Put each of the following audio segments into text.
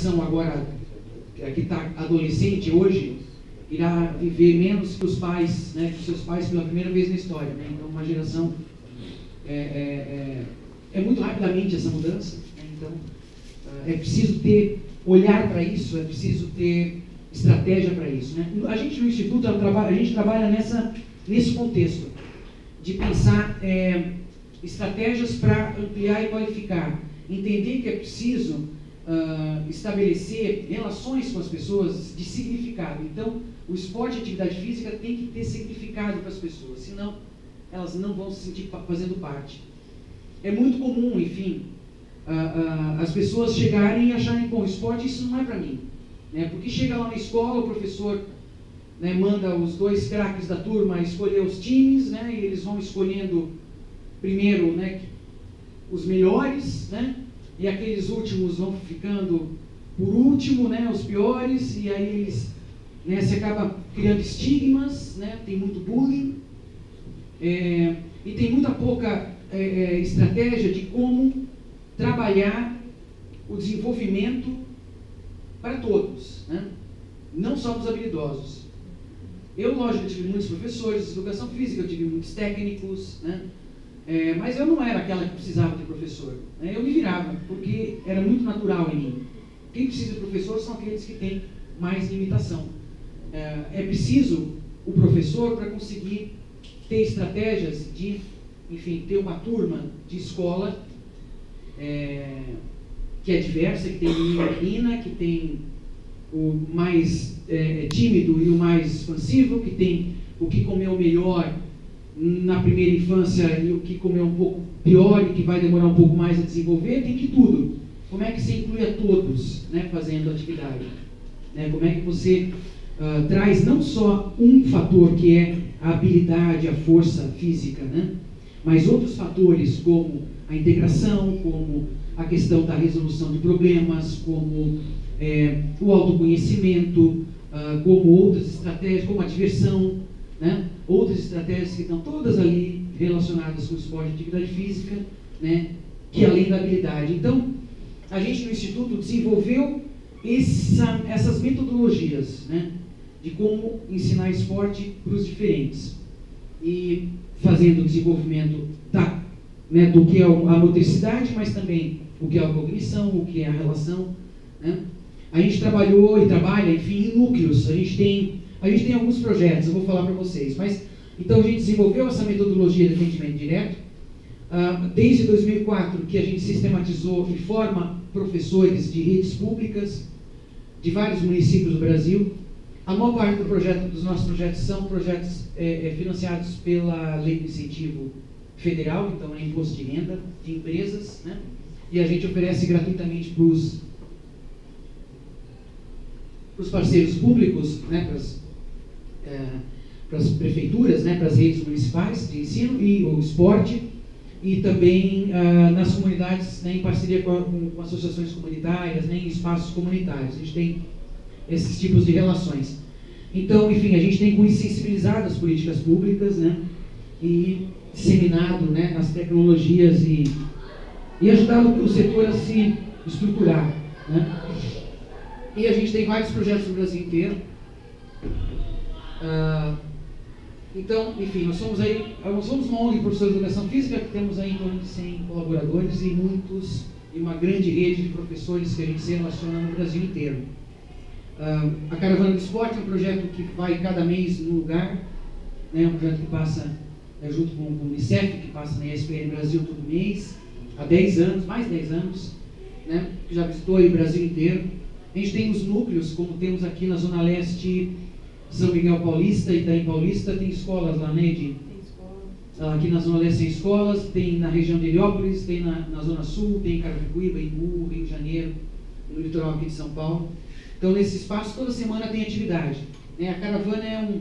agora, que está adolescente hoje, irá viver menos que os pais, né, que seus pais pela primeira vez na história, né? Então, uma geração é muito rapidamente essa mudança, né? Então, é preciso olhar para isso, é preciso ter estratégia para isso, né? A gente no Instituto a gente trabalha nesse contexto de pensar estratégias para ampliar e qualificar, entender que é preciso estabelecer relações com as pessoas de significado. Então, o esporte e a atividade física tem que ter significado para as pessoas, senão elas não vão se sentir fazendo parte. É muito comum, enfim, as pessoas chegarem e acharem, bom, esporte isso não é para mim, né? Porque chega lá na escola, o professor, né, manda os 2 craques da turma escolher os times, né, e eles vão escolhendo primeiro, né, os melhores, né, e aqueles últimos vão ficando por último, né, os piores, e aí eles, né, se acaba criando estigmas, né, tem muito bullying, e tem muita pouca estratégia de como trabalhar o desenvolvimento para todos, né, não só dos habilidosos. Eu, lógico, tive muitos professores de educação física, eu tive muitos técnicos, né, mas eu não era aquela que precisava de professor, né? Eu me virava, porque era muito natural em mim. Quem precisa de professor são aqueles que têm mais limitação. É preciso o professor para conseguir ter estratégias de, enfim, ter uma turma de escola que é diversa, que tem menino e menina, que tem o mais tímido e o mais expansivo, que tem o que comeu melhor na primeira infância e o que comeu um pouco pior e que vai demorar um pouco mais a desenvolver, tem de tudo. Como é que você inclui a todos, né, fazendo atividade? Né? Como é que você traz não só um fator que é a habilidade, a força física, né, mas outros fatores como a integração, como a questão da resolução de problemas, como o autoconhecimento, como outras estratégias, como a diversão, né? Outras estratégias que estão todas ali relacionadas com o esporte e atividade física, né? Que além da habilidade. Então, a gente no Instituto desenvolveu essas metodologias, né, de como ensinar esporte para os diferentes. E fazendo o desenvolvimento né, do que é a motricidade, mas também o que é a cognição, o que é a relação, né? A gente trabalhou e trabalha, enfim, em núcleos. A gente tem alguns projetos, eu vou falar para vocês. Mas, então, a gente desenvolveu essa metodologia de atendimento direto. Desde 2004, que a gente sistematizou e forma professores de redes públicas de vários municípios do Brasil. A maior parte dos nossos projetos são projetos financiados pela Lei de Incentivo Federal, então é imposto de renda de empresas, né? E a gente oferece gratuitamente para os parceiros públicos, né, para as prefeituras, né, para as redes municipais de ensino e o esporte, e também nas comunidades, né, em parceria com associações comunitárias, né, em espaços comunitários. A gente tem esses tipos de relações. Então, enfim, a gente tem sensibilizado as políticas públicas, né, e disseminado, né, as tecnologias e ajudado o setor a se estruturar, né. E a gente tem vários projetos no Brasil inteiro. Então, enfim, nós somos uma ONG de professores de educação física, que temos aí em torno de 100 colaboradores e uma grande rede de professores que a gente se relaciona no Brasil inteiro. A Caravana do Esporte é um projeto que vai cada mês num lugar, né, é um projeto que passa junto com o Unicef, que passa na ESPN Brasil todo mês, há 10 anos, mais de 10 anos, né, que já visitou aí o Brasil inteiro. A gente tem os núcleos, como temos aqui na Zona Leste, São Miguel Paulista, Itaim Paulista, tem escolas lá, né, Edi? Tem escola. Aqui na Zona Leste tem escolas, tem na região de Heliópolis, tem na Zona Sul, tem em Carapicuíba, Imbu, Rio de Janeiro, no litoral aqui de São Paulo. Então, nesse espaço, toda semana tem atividade, né? A caravana é um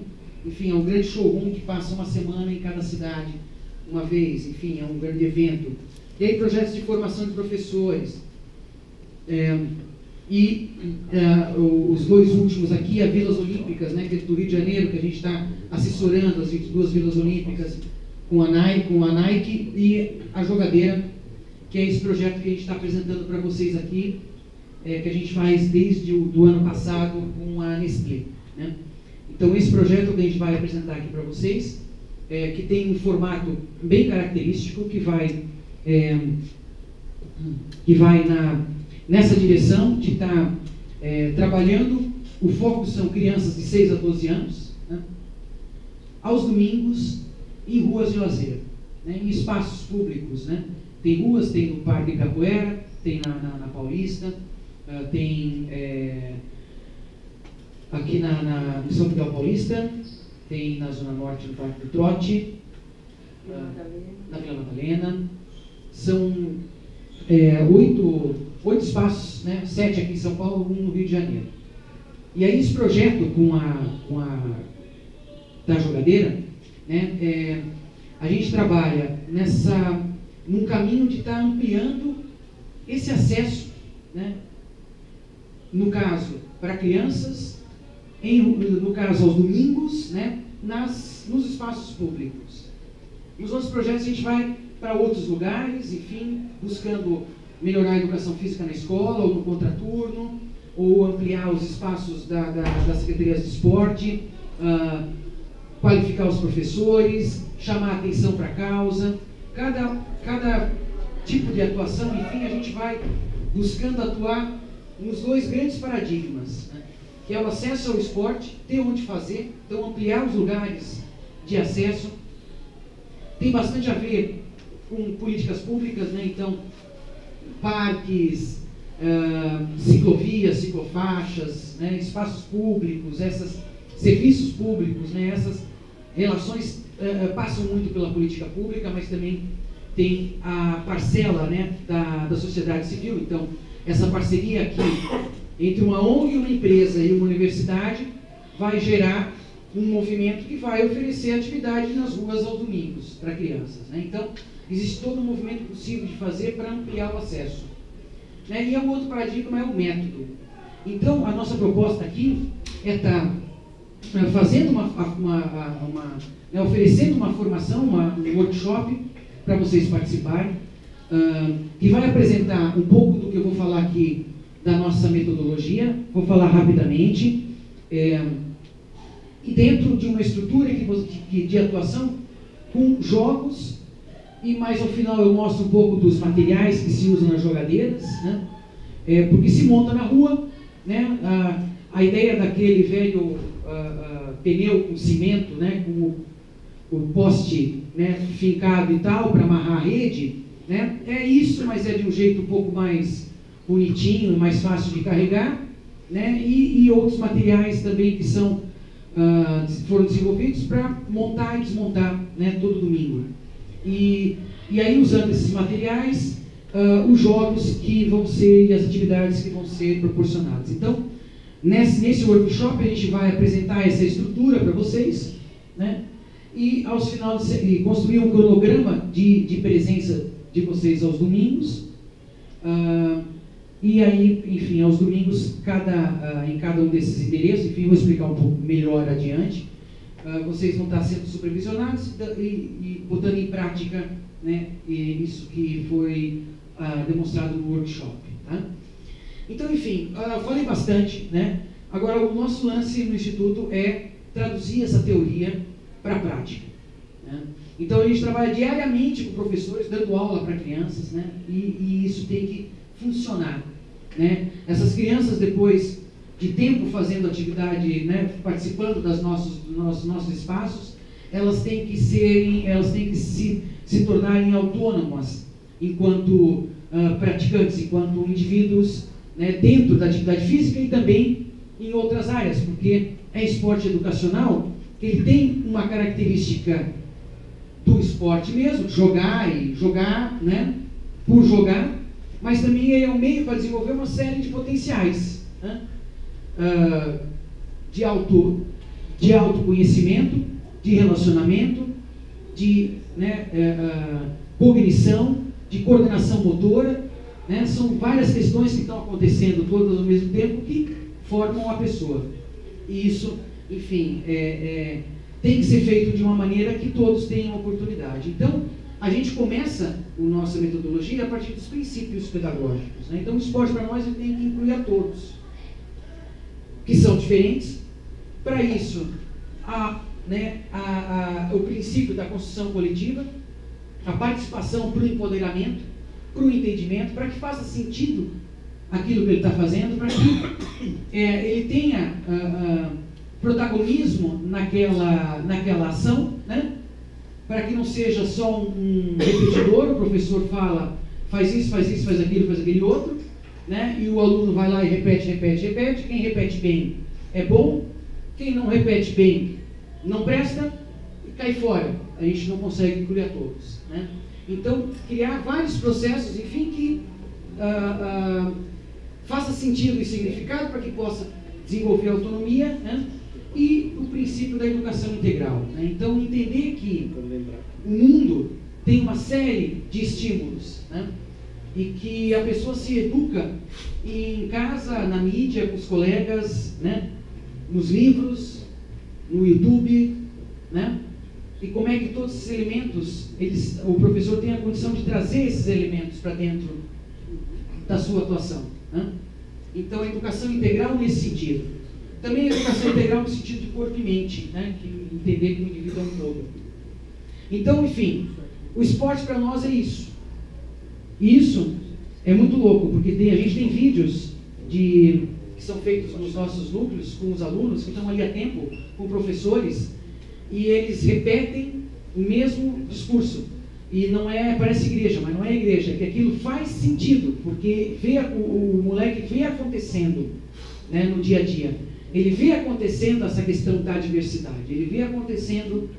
grande showroom que passa uma semana em cada cidade, uma vez, enfim, é um grande evento. E aí, projetos de formação de professores. Os 2 últimos aqui, a Vilas Olímpicas, né, que é do Rio de Janeiro, que a gente está assessorando as 22 Vilas Olímpicas com a Nike e a Jogadeira, que é esse projeto que a gente está apresentando para vocês aqui, que a gente faz desde o ano passado com a Nestlé, né? Então, esse projeto que a gente vai apresentar aqui para vocês, que tem um formato bem característico, que vai nessa direção de estar trabalhando. O foco são crianças de 6 a 12 anos, né? Aos domingos, em ruas de lazer, né? Em espaços públicos, né? Tem ruas, tem no Parque Ibirapuera, tem na Paulista, tem aqui em São Miguel Paulista, tem na Zona Norte, no Parque do Trote, na Vila Madalena. São 8 espaços, né? 7 aqui em São Paulo, 1 no Rio de Janeiro. E aí esse projeto da jogadeira, né? A gente trabalha num caminho de estar ampliando esse acesso, né? No caso, para crianças, no caso aos domingos, né? Nos espaços públicos. Nos outros projetos a gente vai para outros lugares, enfim, buscando melhorar a educação física na escola, ou no contraturno, ou ampliar os espaços das secretarias de esporte, qualificar os professores, chamar a atenção para a causa. Cada tipo de atuação, enfim, a gente vai buscando atuar nos 2 grandes paradigmas, né? Que é o acesso ao esporte, ter onde fazer, então ampliar os lugares de acesso. Tem bastante a ver com políticas públicas, né? Então, parques, ciclovias, ciclofaixas, né? Espaços públicos, serviços públicos, né? Essas relações passam muito pela política pública, mas também tem a parcela, né? da sociedade civil. Então, essa parceria aqui entre uma ONG, uma empresa e uma universidade vai gerar um movimento que vai oferecer atividade nas ruas aos domingos para crianças, né? Então, existe todo um movimento possível de fazer para ampliar o acesso, né? E o outro paradigma é o método. Então, a nossa proposta aqui é estar fazendo oferecendo uma formação, um workshop para vocês participarem, que vai apresentar um pouco do que eu vou falar aqui da nossa metodologia. Vou falar rapidamente. E dentro de uma estrutura de atuação com jogos, e mais ao final eu mostro um pouco dos materiais que se usam nas jogadeiras, né? Porque se monta na rua, né? A ideia daquele velho pneu com cimento, né? Com o poste, né? Fincado e tal, para amarrar a rede, né? É isso, mas é de um jeito um pouco mais bonitinho, mais fácil de carregar, né? E outros materiais também que foram desenvolvidos para montar e desmontar, né? Todo domingo. E aí, usando esses materiais, os jogos que vão ser e as atividades que vão ser proporcionadas. Então, nesse workshop a gente vai apresentar essa estrutura para vocês, né? E aos finais construir um cronograma de presença de vocês aos domingos. E aí, enfim, aos domingos, em cada um desses endereços, enfim, vou explicar um pouco melhor adiante, vocês vão estar sendo supervisionados e botando em prática, né, isso que foi demonstrado no workshop. Tá? Então, enfim, falei bastante, né? Agora, o nosso lance no Instituto é traduzir essa teoria para a prática, né? Então, a gente trabalha diariamente com professores, dando aula para crianças, né? E isso tem que funcionar, né? Essas crianças, depois de tempo fazendo atividade, né, participando dos nossos espaços, elas têm que se tornarem autônomas enquanto praticantes, enquanto indivíduos, né, dentro da atividade física e também em outras áreas, porque é esporte educacional, que ele tem uma característica do esporte mesmo, jogar, né, por jogar, mas também é um meio para desenvolver uma série de potenciais, né, de autoconhecimento, de relacionamento, de, né, cognição, de coordenação motora, né? São várias questões que estão acontecendo todas ao mesmo tempo que formam a pessoa. E isso, enfim, tem que ser feito de uma maneira que todos tenham oportunidade. Então, a gente começa a nossa metodologia a partir dos princípios pedagógicos, né? Então, o esporte para nós ele tem que incluir a todos, que são diferentes. Para isso, o princípio da construção coletiva, a participação para o empoderamento, para o entendimento, para que faça sentido aquilo que ele está fazendo, para que ele tenha protagonismo naquela ação, né? Para que não seja só um repetidor, o professor fala, faz isso, faz aquilo, faz aquele outro, né? E o aluno vai lá e repete. Quem repete bem é bom, quem não repete bem não presta e cai fora. A gente não consegue incluir a todos, né? Então, criar vários processos, enfim, que faça sentido e significado para que possa desenvolver autonomia, né? E o princípio da educação integral, né? Então, entender que o mundo tem uma série de estímulos, né? E que a pessoa se educa em casa, na mídia, com os colegas, né? Nos livros, no YouTube, né? E como é que todos esses elementos, o professor tem a condição de trazer esses elementos para dentro da sua atuação, né? Então, a educação integral nesse sentido. Também a educação integral no sentido de corpo e mente, né? Que entender que o indivíduo é um todo. Então, enfim, o esporte para nós é isso. E isso é muito louco, porque a gente tem vídeos que são feitos nos nossos núcleos, com os alunos que estão ali há tempo, com professores, e eles repetem o mesmo discurso. E não é, parece igreja, mas não é igreja, é que aquilo faz sentido, porque o moleque vê acontecendo, né, no dia a dia. Ele vê acontecendo essa questão da diversidade, ele vê acontecendo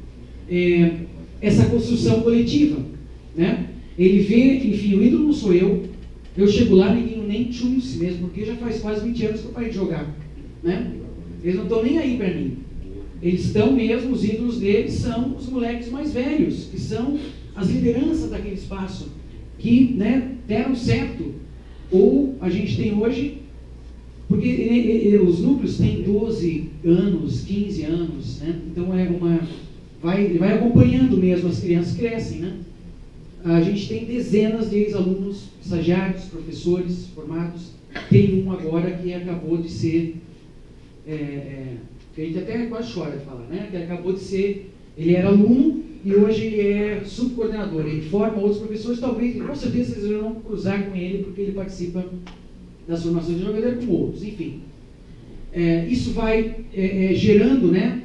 essa construção coletiva, né? Ele vê, enfim, o ídolo não sou eu chego lá, ninguém nem tchum-se mesmo, porque já faz quase 20 anos que eu parei de jogar, né? Eles não estão nem aí para mim. Eles estão mesmo, os ídolos deles são os moleques mais velhos, que são as lideranças daquele espaço, que, né, deram certo. Ou a gente tem hoje, porque os núcleos têm 12 anos, 15 anos, né? Então vai acompanhando mesmo, as crianças crescem, né? A gente tem dezenas de ex-alunos, estagiários, professores formados. Tem um agora que acabou de ser, que a gente até quase chora de falar, né? Que acabou de ser, ele era aluno e hoje ele é subcoordenador. Ele forma outros professores, talvez, com certeza vocês irão cruzar com ele, porque ele participa das formações de jogador como outros, enfim. Isso vai gerando, né,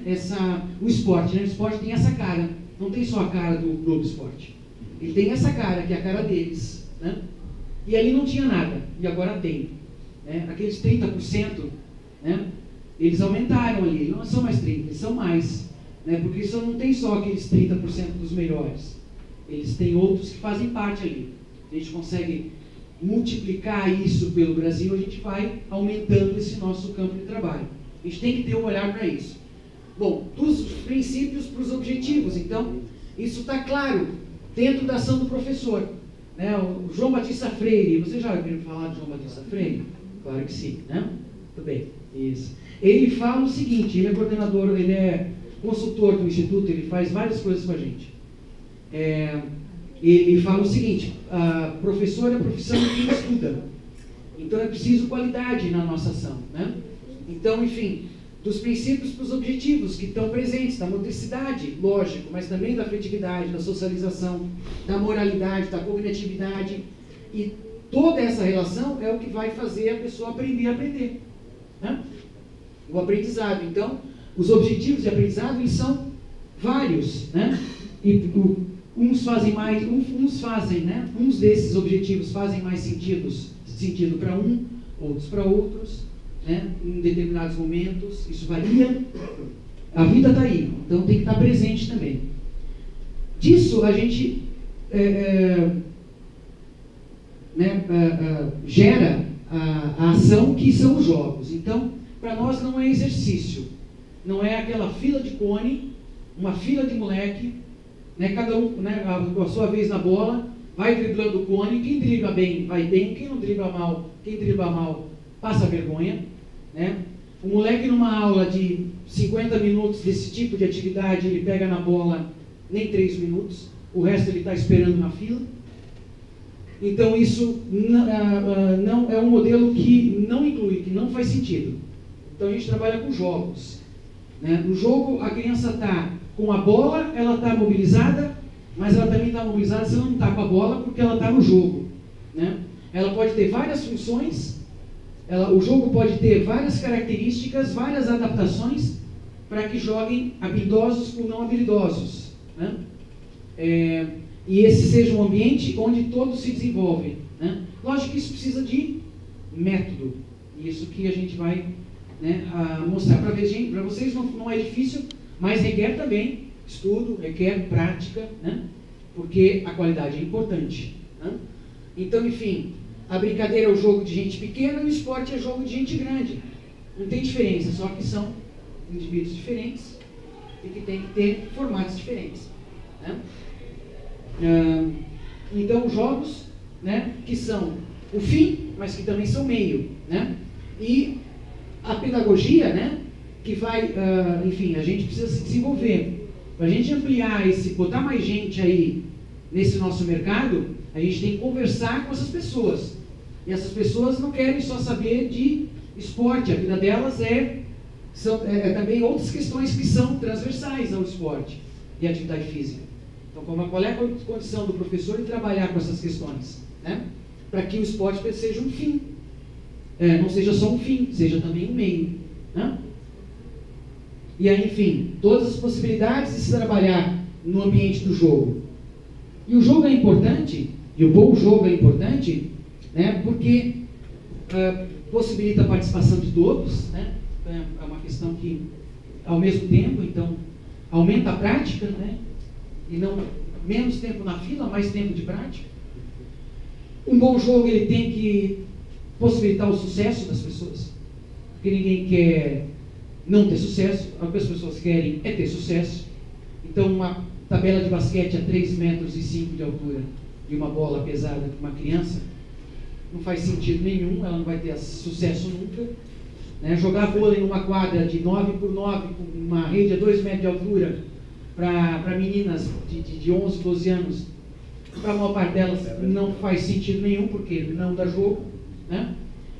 o esporte, né? O esporte tem essa cara, não tem só a cara do Globo Esporte. Ele tem essa cara, que é a cara deles, né? E ali não tinha nada, e agora tem, né? Aqueles 30%, né? Eles aumentaram ali, não são mais 30%, eles são mais, né? Porque isso não tem só aqueles 30% dos melhores, eles têm outros que fazem parte ali. A gente consegue multiplicar isso pelo Brasil, a gente vai aumentando esse nosso campo de trabalho. A gente tem que ter um olhar para isso. Bom, dos princípios para os objetivos, então, isso está claro dentro da ação do professor, né? O João Batista Freire, vocês já ouviram falar de João Batista Freire? Claro que sim, né? Muito bem, isso. Ele fala o seguinte, ele é coordenador, ele é consultor do Instituto, ele faz várias coisas com a gente. Ele fala o seguinte, a professor é a profissão de quem estuda, então é preciso qualidade na nossa ação, né? Então, enfim, dos princípios para os objetivos que estão presentes, da motricidade, lógico, mas também da afetividade, da socialização, da moralidade, da cognitividade, e toda essa relação é o que vai fazer a pessoa aprender, né? O aprendizado. Então, os objetivos de aprendizado, eles são vários, né? E uns fazem mais, né? Uns desses objetivos fazem mais sentido para outros para outros, né? Em determinados momentos, isso varia. A vida está aí, então tem que estar presente também. Disso a gente gera a ação que são os jogos. Então, para nós não é exercício, não é aquela fila de cone, uma fila de moleque, né, cada um, né, a sua vez na bola, vai driblando o cone, quem dribla bem vai bem, quem não dribla mal, quem dribla mal passa vergonha, né? O moleque numa aula de 50 minutos desse tipo de atividade, ele pega na bola nem 3 minutos, o resto ele está esperando na fila. Então isso não é um modelo que não inclui, que não faz sentido. Então a gente trabalha com jogos, né? No jogo a criança está com a bola, ela está mobilizada, mas ela também está mobilizada se ela não está com a bola porque ela está no jogo, né? Ela pode ter várias funções, o jogo pode ter várias características, várias adaptações para que joguem habilidosos com não habilidosos, né? E esse seja um ambiente onde todos se desenvolvem, né? Lógico que isso precisa de método, e isso que a gente vai, né, mostrar para vocês. Não é difícil, mas requer também estudo, requer prática, né? Porque a qualidade é importante, né? Então, enfim, a brincadeira é o jogo de gente pequena e o esporte é jogo de gente grande. Não tem diferença, só que são indivíduos diferentes e que tem que ter formatos diferentes, né? Então, jogos, né, que são o fim, mas que também são meio, né? E a pedagogia, né, que vai, enfim, a gente precisa se desenvolver. Para a gente ampliar botar mais gente aí nesse nosso mercado, a gente tem que conversar com essas pessoas. E essas pessoas não querem só saber de esporte, a vida delas são também outras questões que são transversais ao esporte e à atividade física. Então, qual é a condição do professor de trabalhar com essas questões, né? Para que o esporte seja um fim, não seja só um fim, seja também um meio, né? E aí, enfim, todas as possibilidades de se trabalhar no ambiente do jogo. E o jogo é importante, e o bom jogo é importante, né, porque possibilita a participação de todos, né? É uma questão que, ao mesmo tempo, então, aumenta a prática, né? E não menos tempo na fila, mais tempo de prática. Um bom jogo ele tem que possibilitar o sucesso das pessoas, porque ninguém quer não ter sucesso, o que as pessoas querem é ter sucesso. Então, uma tabela de basquete a 3,5 metros de altura de uma bola pesada para uma criança não faz sentido nenhum, ela não vai ter sucesso nunca, né? Jogar vôlei numa quadra de 9 por 9 com uma rede a 2 metros de altura para meninas de 11, 12 anos, para a maior parte delas não faz sentido nenhum, porque não dá jogo, né?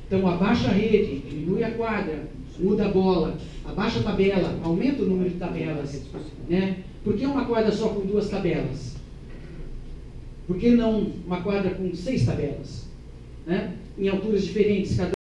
Então abaixa a rede, diminui a quadra, muda a bola, abaixa a tabela, aumenta o número de tabelas, né? Por que uma quadra só com 2 tabelas? Por que não uma quadra com 6 tabelas, né? Em alturas diferentes, cada